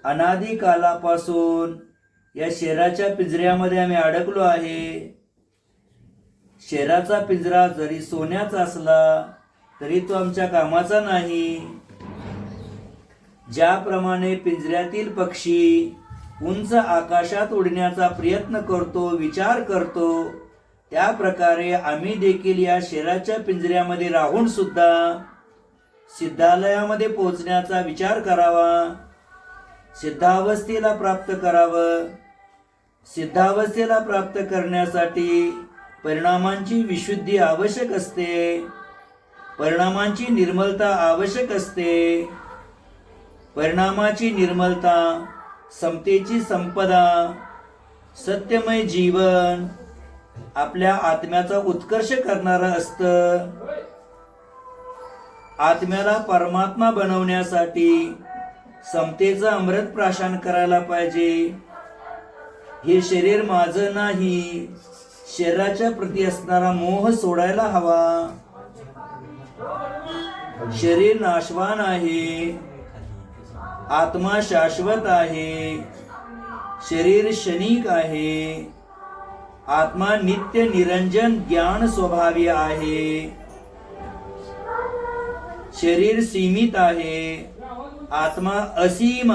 अनादी कालापासून या शरीराच्या पिंजऱ्यामध्ये आम्ही अडकलो आहे. शरीराचा पिंजरा जरी सोन्याचा असला तरी तो आमच्या कामाचा नाही. ज्याप्रमाणे पिंजऱ्यातील पक्षी उंच आकाशात उडण्याचा प्रयत्न करतो, विचार करतो, त्या प्रकारे आम्ही देखील या शरीराच्या पिंजऱ्यामध्ये राहून सुद्धा सिद्धालयामध्ये पोहोचण्याचा विचार करावा, सिद्धावस्थेला प्राप्त करावं. सिद्धावस्थेला प्राप्त करण्यासाठी परिणामांची विशुद्धी आवश्यक असते, परिणामांची निर्मलता आवश्यक असते. परिणामाची निर्मलता, समतेची संपदा, सत्यमय जीवन आपल्या आत्म्याचा उत्कर्ष करणारं असतं. आत्म्याला परमात्मा बनवण्यासाठी समतेचं अमृत प्राशन करायला पाहिजे. हे शरीर माझं नाही, शरीराच्या प्रती असणारा मोह सोडायला हवा. शरीर नाशवान आहे, आत्मा शाश्वत आहे. शरीर क्षणिक आहे, आत्मा नित्य निरंजन ज्ञान स्वभावी आहे. शरीर सीमित आहे, आत्मा असीम